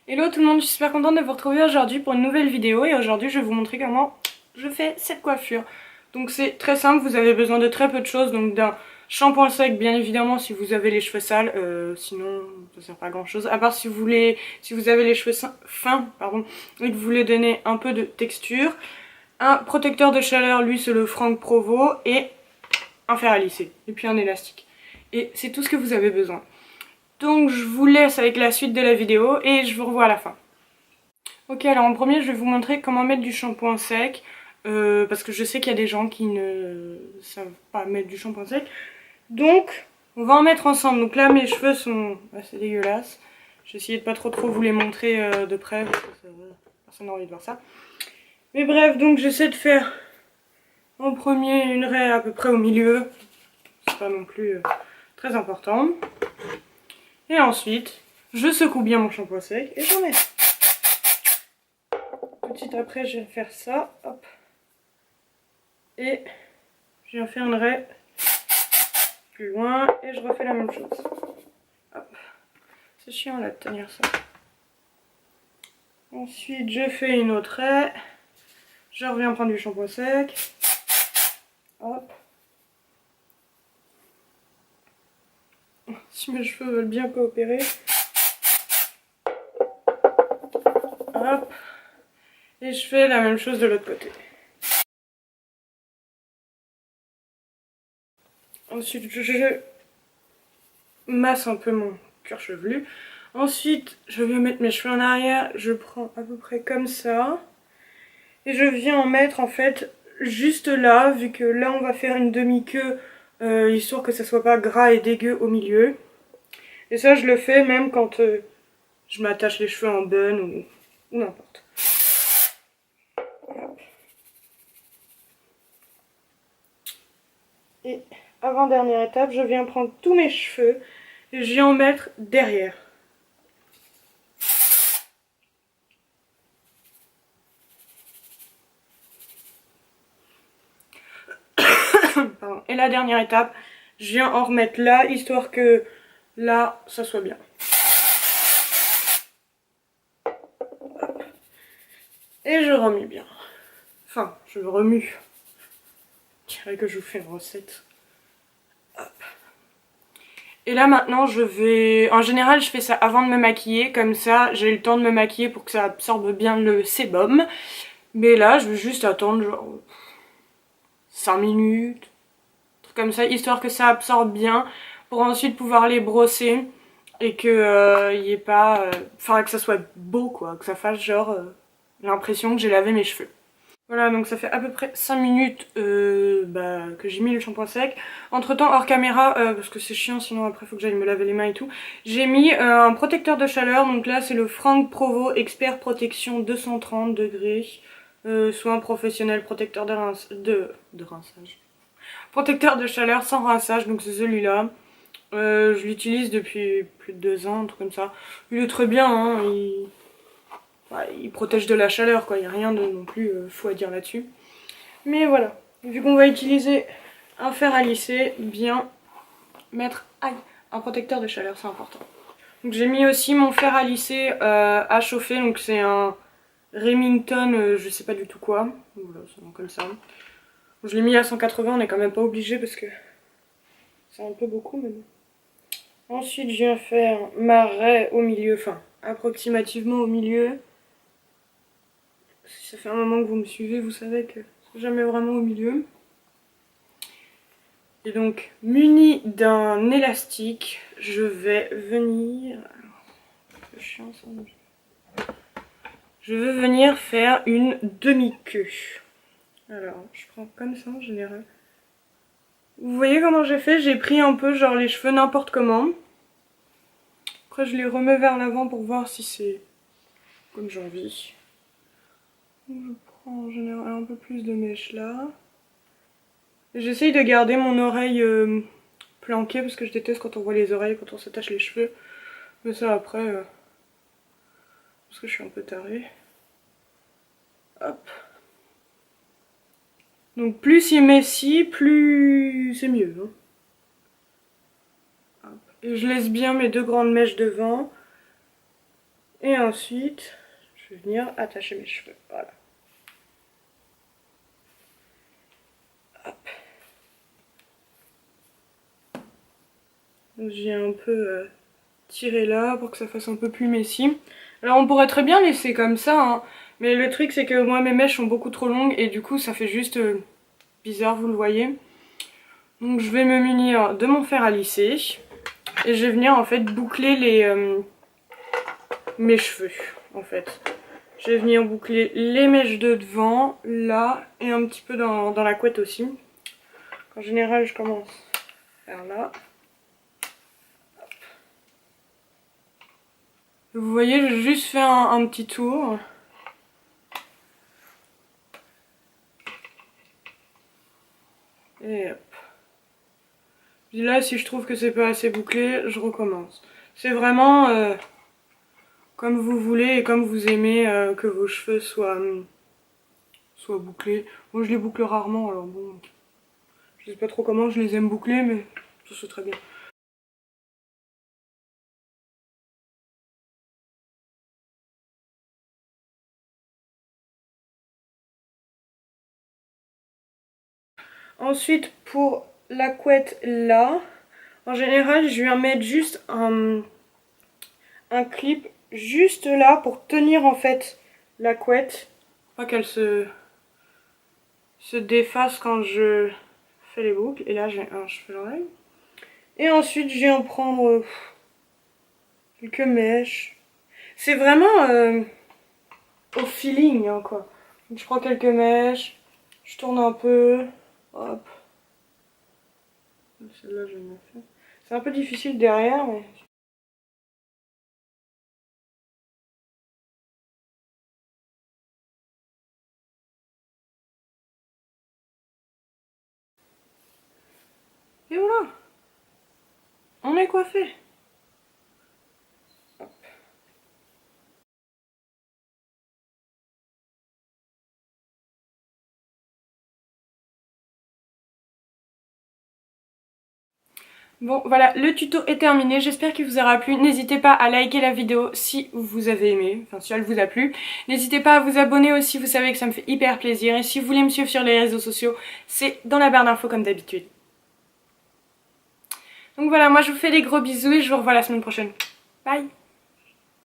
Hello tout le monde, je suis super contente de vous retrouver aujourd'hui pour une nouvelle vidéo et aujourd'hui je vais vous montrer comment je fais cette coiffure. Donc c'est très simple, vous avez besoin de très peu de choses, donc d'un shampoing sec bien évidemment si vous avez les cheveux sales, sinon ça sert pas à grand chose, à part si vous avez les cheveux fins et que vous voulez donner un peu de texture. Un protecteur de chaleur, lui c'est le Franck Provo, et un fer à lisser, et puis un élastique. Et c'est tout ce que vous avez besoin. Donc je vous laisse avec la suite de la vidéo et je vous revois à la fin. Ok, alors en premier je vais vous montrer comment mettre du shampoing sec, parce que je sais qu'il y a des gens qui ne savent pas mettre du shampoing sec. Donc on va en mettre ensemble. Donc là mes cheveux sont assez dégueulasses. J'ai essayé de pas trop vous les montrer de près parce que personne n'a envie de voir ça. Mais bref, donc j'essaie de faire en premier une raie à peu près au milieu. C'est pas non plus très important. Et ensuite, je secoue bien mon shampoing sec et j'en mets. Tout de suite après, je vais faire ça. Hop. Et je viens faire une raie plus loin et je refais la même chose. Hop. C'est chiant là de tenir ça. Ensuite, je fais une autre raie. Je reviens prendre du shampoing sec. Hop. Si mes cheveux veulent bien coopérer. Hop. Et je fais la même chose de l'autre côté. Ensuite, je masse un peu mon cuir chevelu. Ensuite, je viens mettre mes cheveux en arrière. Je prends à peu près comme ça. Et je viens en mettre en fait juste là, vu que là on va faire une demi-queue, histoire que ça soit pas gras et dégueu au milieu. Et ça je le fais même quand je m'attache les cheveux en bun ou n'importe. Et avant-dernière étape, je viens prendre tous mes cheveux et je viens en mettre derrière. Pardon. Et la dernière étape, je viens en remettre là, histoire que là, ça soit bien. Et je remue bien. Enfin, je remue. Je dirais que je vous fais une recette. Hop. Et là maintenant je vais... En général je fais ça avant de me maquiller, comme ça j'ai le temps de me maquiller pour que ça absorbe bien le sébum. Mais là je vais juste attendre genre 5 minutes, un truc comme ça, histoire que ça absorbe bien, pour ensuite pouvoir les brosser et que y ait pas... Enfin que ça soit beau quoi, que ça fasse genre l'impression que j'ai lavé mes cheveux. Voilà, donc ça fait à peu près 5 minutes que j'ai mis le shampoing sec. Entre temps, hors caméra, parce que c'est chiant sinon après faut que j'aille me laver les mains et tout, j'ai mis un protecteur de chaleur. Donc là c'est le Franck Provo Expert Protection 230 degrés. Soin professionnel protecteur de rinçage. Protecteur de chaleur sans rinçage, donc c'est celui-là. Je l'utilise depuis plus de 2 ans, un truc comme ça. Il est très bien, hein, il protège de la chaleur quoi, il n'y a rien de non plus fou à dire là-dessus. Mais voilà, vu qu'on va utiliser un fer à lisser, bien mettre un protecteur de chaleur, c'est important. Donc j'ai mis aussi mon fer à lisser à chauffer, donc c'est un Remington, je sais pas du tout quoi, voilà, c'est comme ça. Je l'ai mis à 180, on n'est quand même pas obligé parce que c'est un peu beaucoup mais bon. Ensuite je viens faire ma raie au milieu, enfin approximativement au milieu. Si ça fait un moment que vous me suivez, vous savez que c'est jamais vraiment au milieu. Et donc, muni d'un élastique, je vais venir... C'est chiant ça. Je vais venir faire une demi-queue. Alors, je prends comme ça en général. Vous voyez comment j'ai fait? J'ai pris un peu genre les cheveux n'importe comment. Après, je les remets vers l'avant pour voir si c'est comme j'ai envie. Je prends en général un peu plus de mèche là. J'essaye de garder mon oreille planquée parce que je déteste quand on voit les oreilles, quand on s'attache les cheveux. Mais ça après, parce que je suis un peu tarée. Hop. Donc plus c'est messi, plus c'est mieux. Hein. Et je laisse bien mes 2 grandes mèches devant. Et ensuite, je vais venir attacher mes cheveux. Voilà. Hop. J'ai un peu tiré là pour que ça fasse un peu plus messy. Alors on pourrait très bien laisser comme ça, hein, mais le truc c'est que moi mes mèches sont beaucoup trop longues et du coup ça fait juste bizarre, vous le voyez. Donc je vais me munir de mon fer à lisser et je vais venir en fait boucler mes cheveux en fait. Je vais venir boucler les mèches de devant, là et un petit peu dans la couette aussi. En général je commence par là. Vous voyez, j'ai juste fait un petit tour. Et hop. Puis là, si je trouve que c'est pas assez bouclé, je recommence. C'est vraiment comme vous voulez et comme vous aimez que vos cheveux soient bouclés. Moi, je les boucle rarement, alors bon, je sais pas trop comment je les aime bouclés, mais ça c'est très bien. Ensuite, pour la couette là, en général, je viens mettre juste un clip juste là pour tenir en fait la couette. Pas qu'elle se déface quand je fais les boucles. Et là, j'ai un cheveu l'enlève. Et ensuite, je viens prendre quelques mèches. C'est vraiment au feeling, hein, quoi. Donc, je prends quelques mèches, je tourne un peu, hop. Celle-là, je vais me faire. C'est un peu difficile derrière, mais... Et voilà, on est coiffé. Bon voilà, le tuto est terminé, j'espère qu'il vous aura plu. N'hésitez pas à liker la vidéo si vous avez aimé, enfin si elle vous a plu. N'hésitez pas à vous abonner aussi, vous savez que ça me fait hyper plaisir. Et si vous voulez me suivre sur les réseaux sociaux, c'est dans la barre d'infos comme d'habitude. Donc voilà, moi je vous fais des gros bisous et je vous revois la semaine prochaine. Bye!